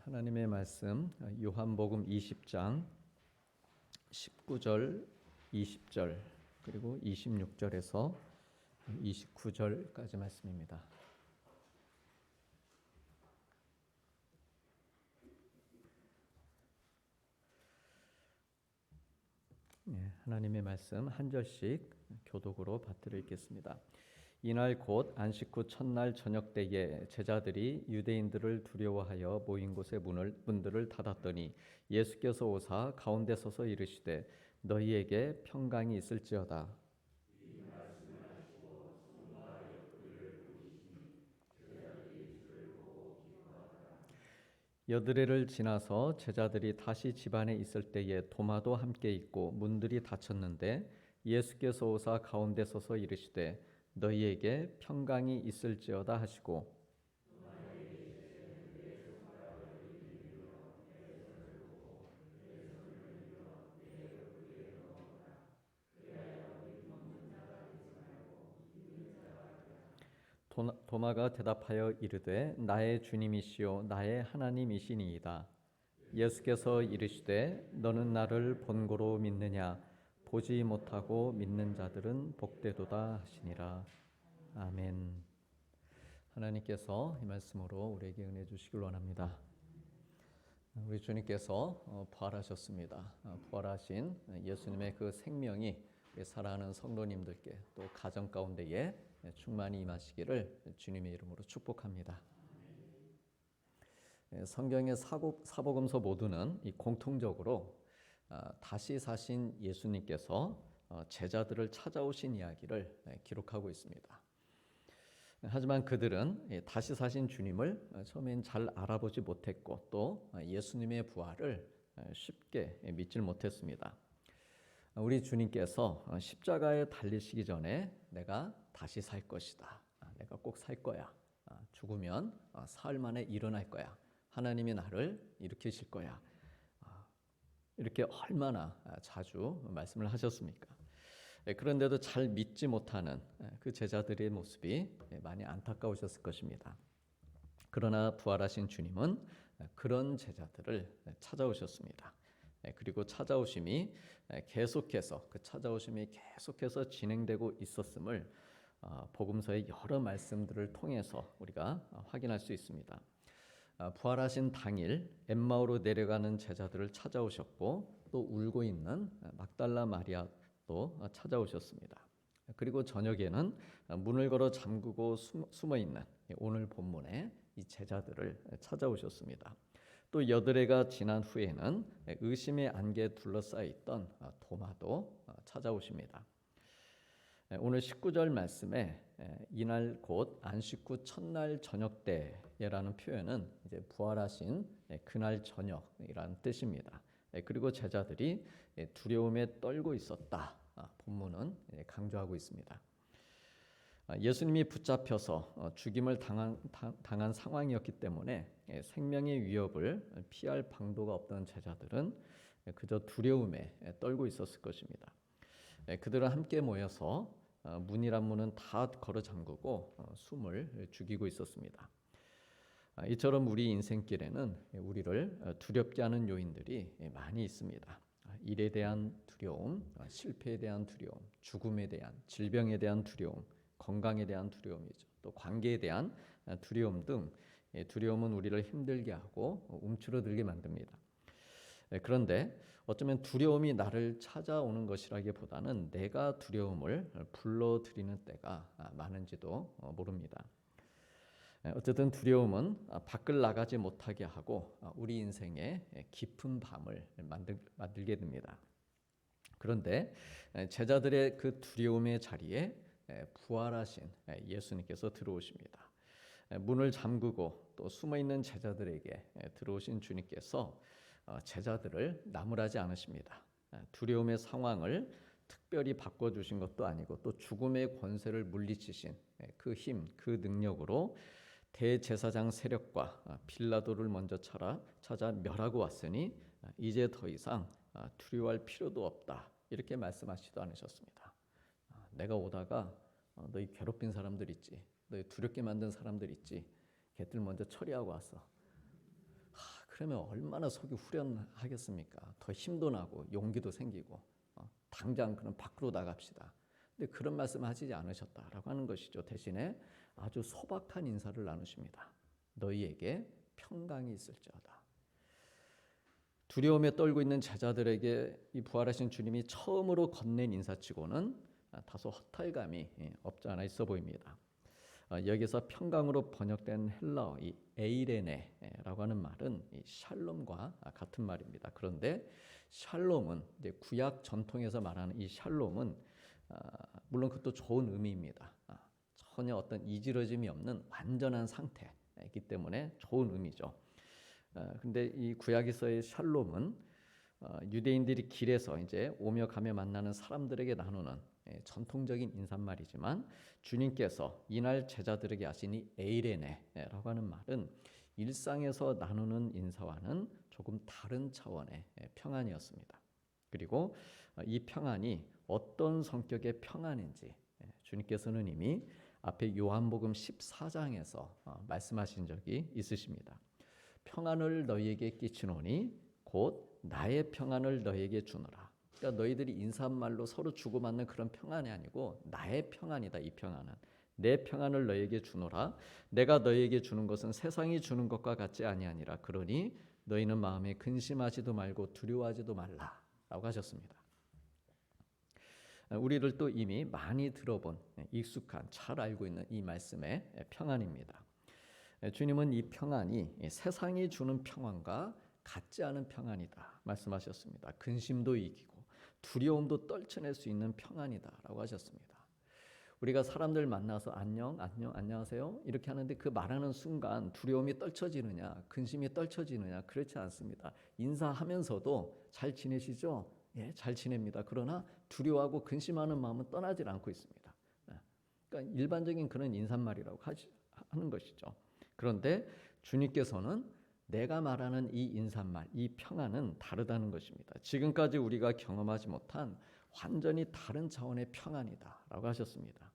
하나님의 말씀 요한복음 20장 19절, 20절 그리고 26절에서 29절까지 말씀입니다. 하나님의 말씀 한 절씩 교독으로 받들어 읽겠습니다. 이날 곧 안식 후 첫날 저녁 때에 제자들이 유대인들을 두려워하여 모인 곳의 문들을 닫았더니 예수께서 오사 가운데 서서 이르시되 너희에게 평강이 있을지어다. 여드레를 지나서 제자들이 다시 집안에 있을 때에 도마도 함께 있고 문들이 닫혔는데 예수께서 오사 가운데 서서 이르시되 너희에게 평강이 있을지어다 하시고 도마가 대답하여 이르되 나의 주님이시요 나의 하나님이시니이다. 예수께서 이르시되 너는 나를 본고로 믿느냐 보지 못하고 믿는 자들은 복되도다 하시니라. 아멘. 하나님께서 이 말씀으로 우리에게 은혜 주시길 원합니다. 우리 주님께서 부활하셨습니다. 부활하신 예수님의 그 생명이 사랑하는 성도님들께 또 가정 가운데에 충만히 임하시기를 주님의 이름으로 축복합니다. 성경의 사복음서 모두는 공통적으로 다시 사신 예수님께서 제자들을 찾아오신 이야기를 기록하고 있습니다. 하지만 그들은 다시 사신 주님을 처음엔 잘 알아보지 못했고 또 예수님의 부활을 쉽게 믿질 못했습니다. 우리 주님께서 십자가에 달리시기 전에 내가 다시 살 것이다. 내가 꼭 살 거야. 죽으면 사흘 만에 일어날 거야. 하나님이 나를 일으키실 거야. 이렇게 얼마나 자주 말씀을 하셨습니까? 그런데도 잘 믿지 못하는 그 제자들의 모습이 많이 안타까우셨을 것입니다. 그러나 부활하신 주님은 그런 제자들을 찾아오셨습니다. 그리고 찾아오심이 계속해서 진행되고 있었음을 복음서의 여러 말씀들을 통해서 우리가 확인할 수 있습니다. 부활하신 당일 엠마오로 내려가는 제자들을 찾아오셨고 또 울고 있는 막달라 마리아도 찾아오셨습니다. 그리고 저녁에는 문을 걸어 잠그고 숨어 있는 오늘 본문의 이 제자들을 찾아오셨습니다. 또 여드레가 지난 후에는 의심의 안개에 둘러싸여 있던 도마도 찾아오십니다. 오늘 19절 말씀에 이날 곧 안식 후 첫날 저녁 때라는 표현은 이제 부활하신 그날 저녁이라는 뜻입니다. 그리고 제자들이 두려움에 떨고 있었다. 본문은 강조하고 있습니다. 예수님이 붙잡혀서 죽임을 당한 상황이었기 때문에 생명의 위협을 피할 방도가 없던 제자들은 그저 두려움에 떨고 있었을 것입니다. 그들은 함께 모여서 문이란 문은 다 걸어 잠그고 숨을 죽이고 있었습니다. 이처럼 우리 인생길에는 우리를 두렵게 하는 요인들이 많이 있습니다. 일에 대한 두려움, 실패에 대한 두려움, 죽음에 대한, 질병에 대한 두려움, 건강에 대한 두려움이죠. 또 관계에 대한 두려움 등 두려움은 우리를 힘들게 하고 움츠러들게 만듭니다. 그런데 어쩌면 두려움이 나를 찾아오는 것이라기보다는 내가 두려움을 불러들이는 때가 많은지도 모릅니다. 어쨌든 두려움은 밖을 나가지 못하게 하고 우리 인생에 깊은 밤을 만들게 됩니다. 그런데 제자들의 그 두려움의 자리에 부활하신 예수님께서 들어오십니다. 문을 잠그고 또 숨어있는 제자들에게 들어오신 주님께서 제자들을 나무라지 않으십니다. 두려움의 상황을 특별히 바꿔주신 것도 아니고 또 죽음의 권세를 물리치신 그 힘, 그 능력으로 대제사장 세력과 빌라도를 먼저 찾아 멸하고 왔으니 이제 더 이상 두려워할 필요도 없다. 이렇게 말씀하시지도 않으셨습니다. 내가 오다가 너희 괴롭힌 사람들 있지, 너희 두렵게 만든 사람들 있지, 걔들 먼저 처리하고 왔어. 그러면 얼마나 속이 후련하겠습니까? 더 힘도 나고 용기도 생기고 당장 그럼 밖으로 나갑시다. 근데 그런 말씀 하시지 않으셨다라고 하는 것이죠. 대신에 아주 소박한 인사를 나누십니다. 너희에게 평강이 있을지어다. 두려움에 떨고 있는 제자들에게 이 부활하신 주님이 처음으로 건넨 인사치고는 다소 허탈감이 없지 않아 있어 보입니다. 여기서 평강으로 번역된 헬라어 이 에이레네라고 하는 말은 이 샬롬과 같은 말입니다. 그런데 샬롬은 이제 구약 전통에서 말하는 이 샬롬은 물론 그것도 좋은 의미입니다. 전혀 어떤 이지러짐이 없는 완전한 상태이기 때문에 좋은 의미죠. 근데 이 구약에서의 샬롬은 유대인들이 길에서 이제 오며 가며 만나는 사람들에게 나누는 전통적인 인사말이지만 주님께서 이날 제자들에게 하신 이 에이레네라고 하는 말은 일상에서 나누는 인사와는 조금 다른 차원의 평안이었습니다. 그리고 이 평안이 어떤 성격의 평안인지 주님께서는 이미 앞에 요한복음 14장에서 말씀하신 적이 있으십니다. 평안을 너희에게 끼치노니 곧 나의 평안을 너희에게 주노라. 그러니까 너희들이 인사말로 서로 주고받는 그런 평안이 아니고 나의 평안이다. 이 평안은 내 평안을 너희에게 주노라. 내가 너희에게 주는 것은 세상이 주는 것과 같지 아니하니라. 그러니 너희는 마음에 근심하지도 말고 두려워하지도 말라라고 하셨습니다. 우리들도 이미 많이 들어본 익숙한 잘 알고 있는 이 말씀의 평안입니다. 주님은 이 평안이 세상이 주는 평안과 같지 않은 평안이다 말씀하셨습니다. 근심도 이기고 두려움도 떨쳐낼 수 있는 평안이다라고 하셨습니다. 우리가 사람들 만나서 안녕하세요 이렇게 하는데 그 말하는 순간 두려움이 떨쳐지느냐 근심이 떨쳐지느냐 그렇지 않습니다. 인사하면서도 잘 지내시죠? 예, 잘 지냅니다. 그러나 두려워하고 근심하는 마음은 떠나질 않고 있습니다. 그러니까 일반적인 그런 인사말이라고 하는 것이죠. 그런데 주님께서는 내가 말하는 이 인사말, 이 평안은 다르다는 것입니다. 지금까지 우리가 경험하지 못한 완전히 다른 차원의 평안이다라고 하셨습니다.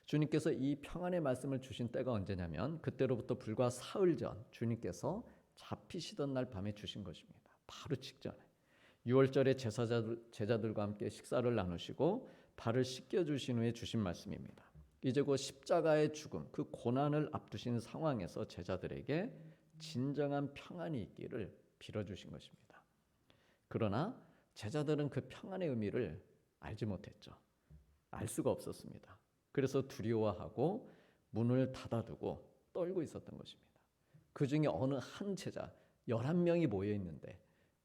주님께서 이 평안의 말씀을 주신 때가 언제냐면 그때로부터 불과 사흘 전 주님께서 잡히시던 날 밤에 주신 것입니다. 바로 직전에 유월절에 제자들과 함께 식사를 나누시고 발을 씻겨주신 후에 주신 말씀입니다. 이제 곧 십자가의 죽음, 그 고난을 앞두신 상황에서 제자들에게 진정한 평안이 있기를 빌어주신 것입니다. 그러나 제자들은 그 평안의 의미를 알지 못했죠. 알 수가 없었습니다. 그래서 두려워하고 문을 닫아두고 떨고 있었던 것입니다. 그 중에 어느 한 제자, 11명이 모여 있는데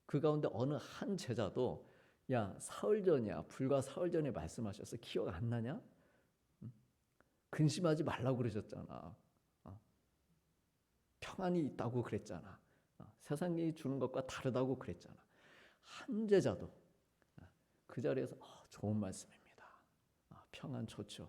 그 가운데 어느 한 제자도 야 사흘 전이야, 불과 사흘 전에 말씀하셔서 기억 안 나냐? 근심하지 말라고 그러셨잖아. 평안이 있다고 그랬잖아. 세상이 주는 것과 다르다고 그랬잖아. 한 제자도 그 자리에서 좋은 말씀입니다. 평안 좋죠.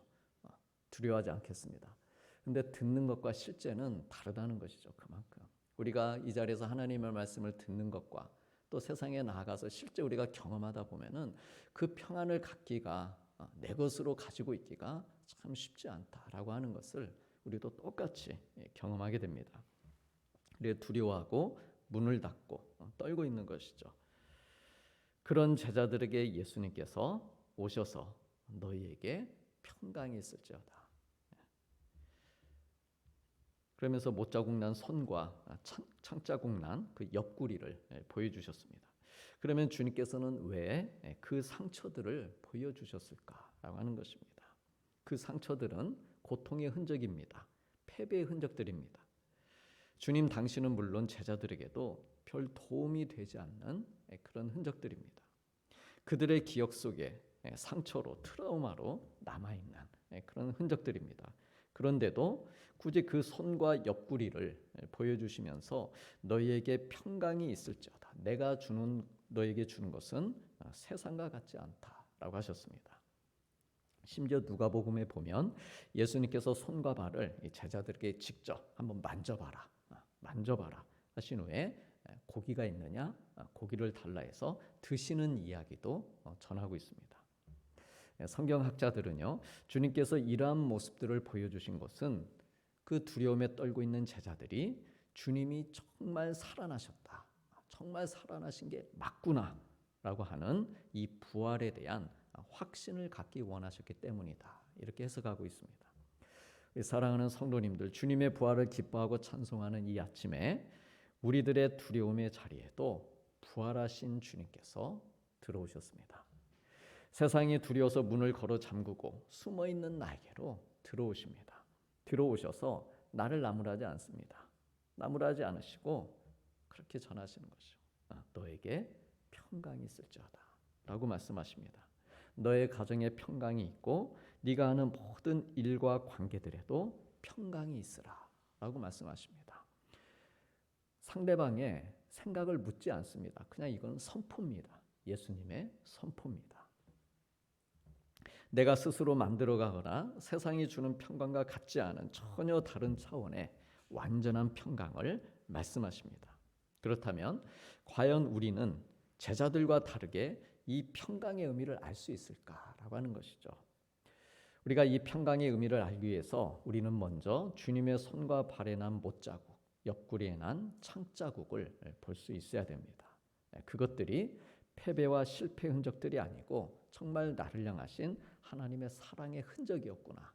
두려워하지 않겠습니다. 근데 듣는 것과 실제는 다르다는 것이죠. 그만큼 우리가 이 자리에서 하나님의 말씀을 듣는 것과 또 세상에 나아가서 실제 우리가 경험하다 보면은 그 평안을 갖기가 내 것으로 가지고 있기가 참 쉽지 않다라고 하는 것을 우리도 똑같이 경험하게 됩니다. 그래서 두려워하고 문을 닫고 떨고 있는 것이죠. 그런 제자들에게 예수님께서 오셔서 너희에게 평강이 있을지어다. 그러면서 못자국 난 손과 창자국 난 그 옆구리를 보여주셨습니다. 그러면 주님께서는 왜 그 상처들을 보여주셨을까라고 하는 것입니다. 그 상처들은 고통의 흔적입니다. 패배의 흔적들입니다. 주님 당신은 물론 제자들에게도 별 도움이 되지 않는 그런 흔적들입니다. 그들의 기억 속에 상처로 트라우마로 남아있는 그런 흔적들입니다. 그런데도 굳이 그 손과 옆구리를 보여주시면서 너희에게 평강이 있을지어다. 내가 너에게 주는 것은 세상과 같지 않다라고 하셨습니다. 심지어 누가복음에 보면 예수님께서 손과 발을 제자들에게 직접 한번 만져봐라 하신 후에 고기가 있느냐 고기를 달라 해서 드시는 이야기도 전하고 있습니다. 성경학자들은요 주님께서 이러한 모습들을 보여주신 것은 그 두려움에 떨고 있는 제자들이 주님이 정말 살아나셨다. 정말 살아나신 게 맞구나라고 하는 이 부활에 대한 확신을 갖기 원하셨기 때문이다. 이렇게 해석하고 있습니다. 사랑하는 성도님들, 주님의 부활을 기뻐하고 찬송하는 이 아침에 우리들의 두려움의 자리에도 부활하신 주님께서 들어오셨습니다. 세상이 두려워서 문을 걸어 잠그고 숨어있는 나에게로 들어오십니다. 들어오셔서 나를 나무라지 않습니다. 나무라지 않으시고 그렇게 전하시는 것이죠. 너에게 평강이 있을지어다 라고 말씀하십니다. 너의 가정에 평강이 있고 네가 하는 모든 일과 관계들에도 평강이 있으라 라고 말씀하십니다. 상대방의 생각을 묻지 않습니다. 그냥 이건 선포입니다. 예수님의 선포입니다. 내가 스스로 만들어가거나 세상이 주는 평강과 같지 않은 전혀 다른 차원의 완전한 평강을 말씀하십니다. 그렇다면 과연 우리는 제자들과 다르게 이 평강의 의미를 알 수 있을까라고 하는 것이죠. 우리가 이 평강의 의미를 알기 위해서 우리는 먼저 주님의 손과 발에 난 못자국, 옆구리에 난 창자국을 볼 수 있어야 됩니다. 그것들이 패배와 실패 흔적들이 아니고 정말 나를 향하신 하나님의 사랑의 흔적이었구나.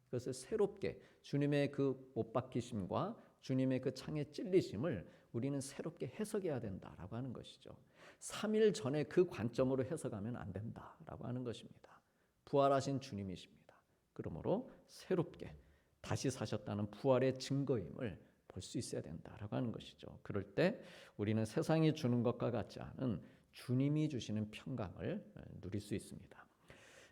그것을 새롭게 주님의 그 못 박히심과 주님의 그 창에 찔리심을 우리는 새롭게 해석해야 된다라고 하는 것이죠. 3일 전에 그 관점으로 해석하면 안 된다라고 하는 것입니다. 부활하신 주님이십니다. 그러므로 새롭게 다시 사셨다는 부활의 증거임을 볼 수 있어야 된다라고 하는 것이죠. 그럴 때 우리는 세상이 주는 것과 같지 않은 주님이 주시는 평강을 누릴 수 있습니다.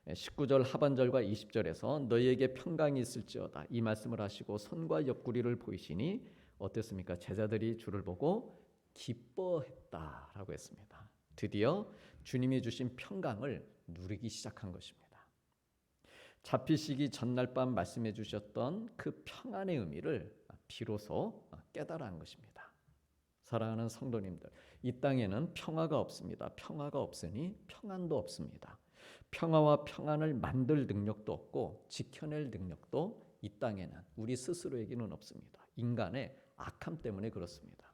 19절 하반절과 20절에서 너희에게 평강이 있을지어다 이 말씀을 하시고 손과 옆구리를 보이시니 어땠습니까? 제자들이 주를 보고 기뻐했다라고 했습니다. 드디어 주님이 주신 평강을 누리기 시작한 것입니다. 잡히시기 전날 밤 말씀해 주셨던 그 평안의 의미를 비로소 깨달은 것입니다. 사랑하는 성도님들, 이 땅에는 평화가 없습니다. 평화가 없으니 평안도 없습니다. 평화와 평안을 만들 능력도 없고 지켜낼 능력도 이 땅에는 우리 스스로에게는 없습니다. 인간의 악함 때문에 그렇습니다.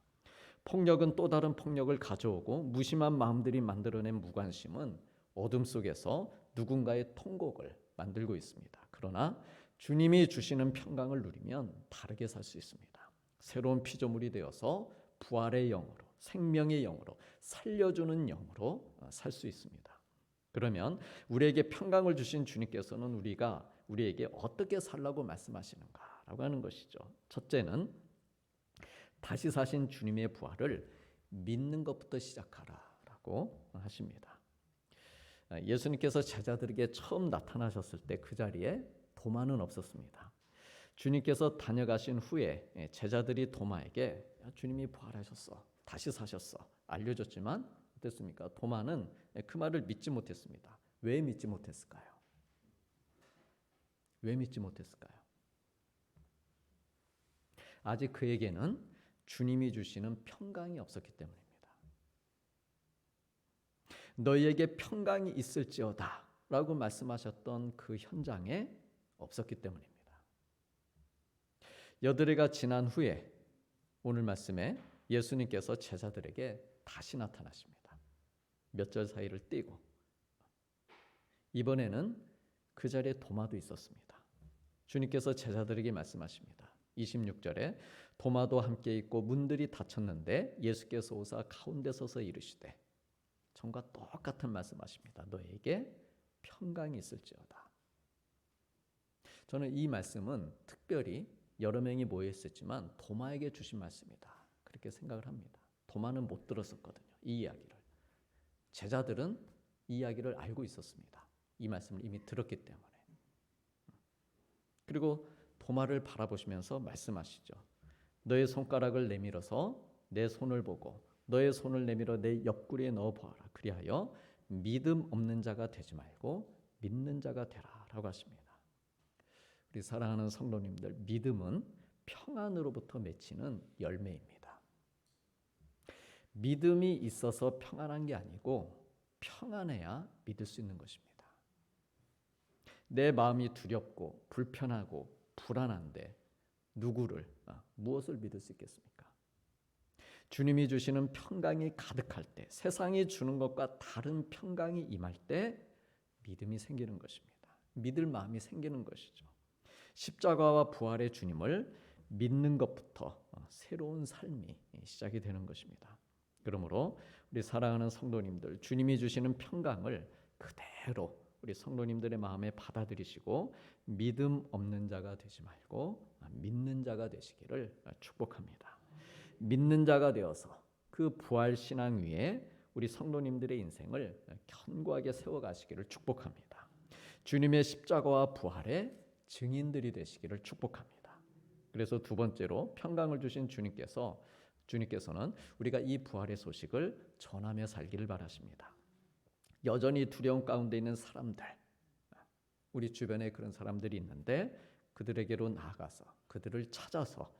폭력은 또 다른 폭력을 가져오고 무심한 마음들이 만들어낸 무관심은 어둠 속에서 누군가의 통곡을 만들고 있습니다. 그러나 주님이 주시는 평강을 누리면 다르게 살 수 있습니다. 새로운 피조물이 되어서 부활의 영으로, 생명의 영으로, 살려주는 영으로 살 수 있습니다. 그러면 우리에게 평강을 주신 주님께서는 우리에게 어떻게 살라고 말씀하시는가라고 하는 것이죠. 첫째는 다시 사신 주님의 부활을 믿는 것부터 시작하라라고 하십니다. 예수님께서 제자들에게 처음 나타나셨을 때 그 자리에 도마는 없었습니다. 주님께서 다녀가신 후에 제자들이 도마에게 주님이 부활하셨어, 다시 사셨어 알려줬지만 어땠습니까? 도마는 그 말을 믿지 못했습니다. 왜 믿지 못했을까요? 왜 믿지 못했을까요? 아직 그에게는 주님이 주시는 평강이 없었기 때문입니다. 너희에게 평강이 있을지어다 라고 말씀하셨던 그 현장에 없었기 때문입니다. 여드레가 지난 후에 오늘 말씀에 예수님께서 제자들에게 다시 나타나십니다. 몇 절 사이를 띄고 이번에는 그 자리에 도마도 있었습니다. 주님께서 제자들에게 말씀하십니다. 26절에 도마도 함께 있고 문들이 닫혔는데 예수께서 오사 가운데 서서 이르시되 전과 똑같은 말씀하십니다. 너에게 평강이 있을지어다. 저는 이 말씀은 특별히 여러 명이 모여 있었지만 도마에게 주신 말씀이다. 그렇게 생각을 합니다. 도마는 못 들었었거든요. 이 이야기를. 제자들은 이 이야기를 알고 있었습니다. 이 말씀을 이미 들었기 때문에. 그리고 도마를 바라보시면서 말씀하시죠. 너의 손가락을 내밀어서 내 손을 보고 너의 손을 내밀어 내 옆구리에 넣어보아라. 그리하여 믿음 없는 자가 되지 말고 믿는 자가 되라 라고 하십니다. 우리 사랑하는 성도님들, 믿음은 평안으로부터 맺히는 열매입니다. 믿음이 있어서 평안한 게 아니고 평안해야 믿을 수 있는 것입니다. 내 마음이 두렵고 불편하고 불안한데 무엇을 믿을 수 있겠습니까? 주님이 주시는 평강이 가득할 때, 세상이 주는 것과 다른 평강이 임할 때 믿음이 생기는 것입니다. 믿을 마음이 생기는 것이죠. 십자가와 부활의 주님을 믿는 것부터 새로운 삶이 시작이 되는 것입니다. 그러므로 우리 사랑하는 성도님들, 주님이 주시는 평강을 그대로 우리 성도님들의 마음에 받아들이시고 믿음 없는 자가 되지 말고 믿는 자가 되시기를 축복합니다. 믿는 자가 되어서 그 부활 신앙 위에 우리 성도님들의 인생을 견고하게 세워가시기를 축복합니다. 주님의 십자가와 부활의 증인들이 되시기를 축복합니다. 그래서 두 번째로 평강을 주신 주님께서는 우리가 이 부활의 소식을 전하며 살기를 바라십니다. 여전히 두려움 가운데 있는 사람들, 우리 주변에 그런 사람들이 있는데 그들에게로 나아가서 그들을 찾아서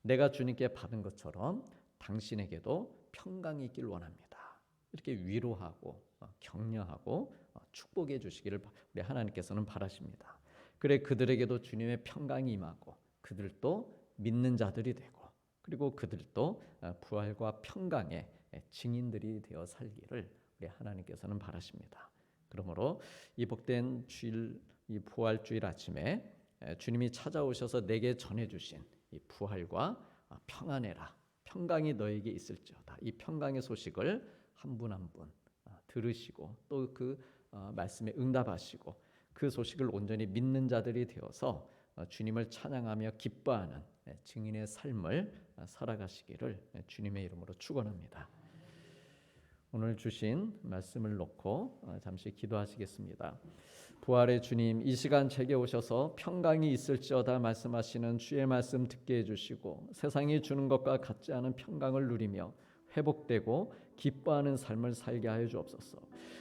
내가 주님께 받은 것처럼 당신에게도 평강이 있길 원합니다. 이렇게 위로하고 격려하고 축복해 주시기를 우리 하나님께서는 바라십니다. 그래 그들에게도 주님의 평강이 임하고 그들도 믿는 자들이 되고 그리고 그들도 부활과 평강의 증인들이 되어 살기를 우리 하나님께서는 바라십니다. 그러므로 이 복된 주일, 이 부활주일 아침에 주님이 찾아오셔서 내게 전해주신 이 부활과 평안해라, 평강이 너에게 있을지어다, 이 평강의 소식을 한 분 한 분 들으시고 또 그 말씀에 응답하시고 그 소식을 온전히 믿는 자들이 되어서 주님을 찬양하며 기뻐하는 증인의 삶을 살아가시기를 주님의 이름으로 축원합니다. 오늘 주신 말씀을 놓고 잠시 기도하시겠습니다. 부활의 주님, 이 시간 제게 오셔서 평강이 있을지어다 말씀하시는 주의 말씀 듣게 해주시고 세상이 주는 것과 같지 않은 평강을 누리며 회복되고 기뻐하는 삶을 살게 하여 주옵소서.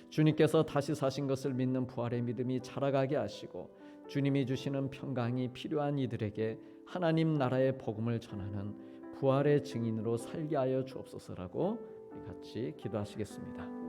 주님께서 다시 사신 것을 믿는 부활의 믿음이 자라가게 하시고 주님이 주시는 평강이 필요한 이들에게 하나님 나라의 복음을 전하는 부활의 증인으로 살게 하여 주옵소서라고 같이 기도하시겠습니다.